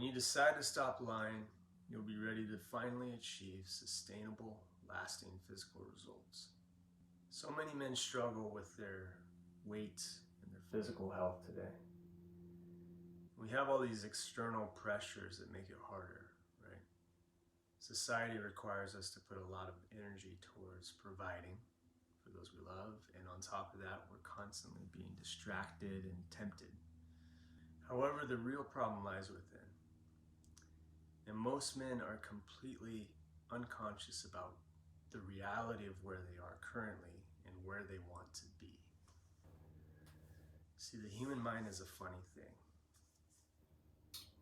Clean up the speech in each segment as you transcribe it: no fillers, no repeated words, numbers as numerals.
When you decide to stop lying, you'll be ready to finally achieve sustainable, lasting physical results. So many men struggle with their weight and their physical health today. We have all these external pressures that make it harder, right? Society requires us to put a lot of energy towards providing for those we love, and on top of that, we're constantly being distracted and tempted. However, the real problem lies within. And most men are completely unconscious about the reality of where they are currently and where they want to be. See, the human mind is a funny thing.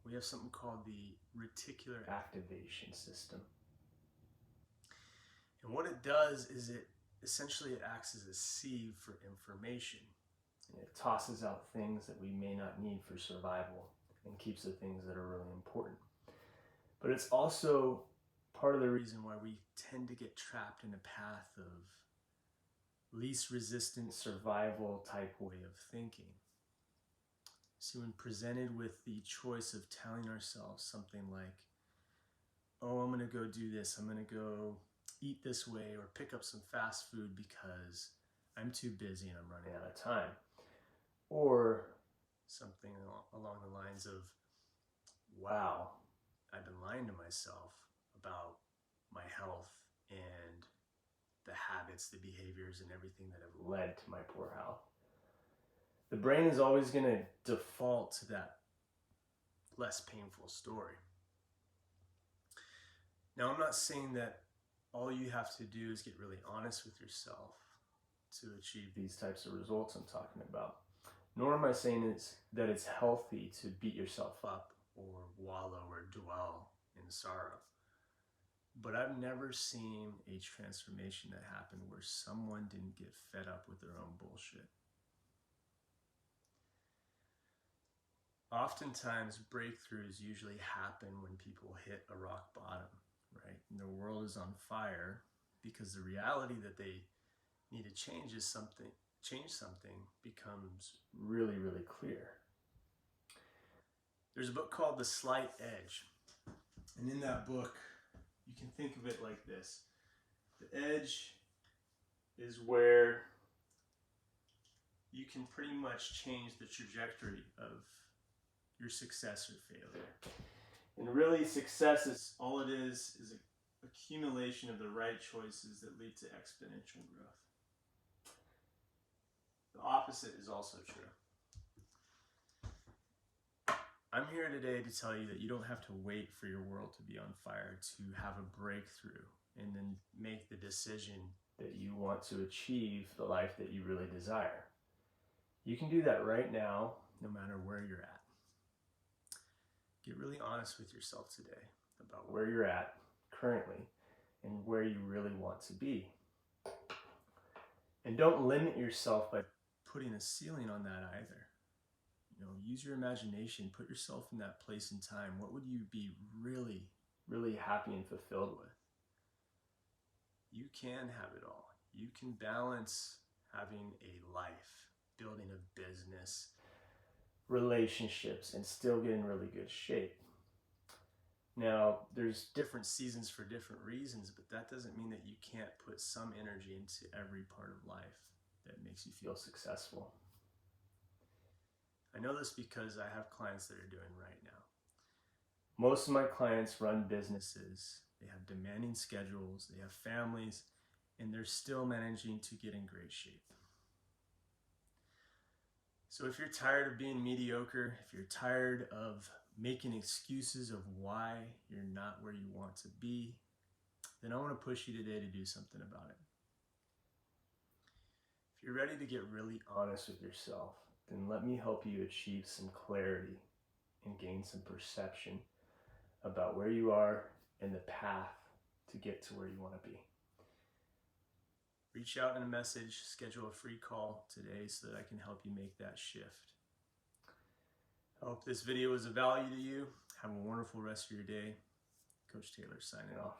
We have something called the reticular activation system. And what it does is it acts as a sieve for information. And it tosses out things that we may not need for survival and keeps the things that are really important. But it's also part of the reason why we tend to get trapped in a path of least resistant survival type way of thinking. So when presented with the choice of telling ourselves something like, oh, I'm going to go do this, I'm going to go eat this way or pick up some fast food because I'm too busy and I'm running out of time. Or something along the lines of, wow, I've been lying to myself about my health and the habits, the behaviors, and everything that have led to my poor health. The brain is always going to default to that less painful story. Now, I'm not saying that all you have to do is get really honest with yourself to achieve these types of results I'm talking about. Nor am I saying that it's healthy to beat yourself up or wallow or dwell in sorrow. But I've never seen a transformation that happened where someone didn't get fed up with their own bullshit. Oftentimes, breakthroughs usually happen when people hit a rock bottom, right? And their world is on fire because the reality that they need to change something becomes really, really clear. There's a book called The Slight Edge. And in that book, you can think of it like this. The edge is where you can pretty much change the trajectory of your success or failure. And really, success is all it is an accumulation of the right choices that lead to exponential growth. The opposite is also true. I'm here today to tell you that you don't have to wait for your world to be on fire to have a breakthrough and then make the decision that you want to achieve the life that you really desire. You can do that right now, no matter where you're at. Get really honest with yourself today about where you're at currently and where you really want to be. And don't limit yourself by putting a ceiling on that either. Use your imagination, put yourself in that place and time. What would you be really, really happy and fulfilled with? You can have it all. You can balance having a life, building a business, relationships, and still get in really good shape. Now, there's different seasons for different reasons, but that doesn't mean that you can't put some energy into every part of life that makes you feel successful. I know this because I have clients that are doing right now. Most of my clients run businesses. They have demanding schedules, they have families, and they're still managing to get in great shape. So if you're tired of being mediocre, if you're tired of making excuses of why you're not where you want to be, then I want to push you today to do something about it. If you're ready to get really honest with yourself, then let me help you achieve some clarity and gain some perception about where you are and the path to get to where you want to be. Reach out in a message, schedule a free call today so that I can help you make that shift. I hope this video was of value to you. Have a wonderful rest of your day. Coach Taylor signing off.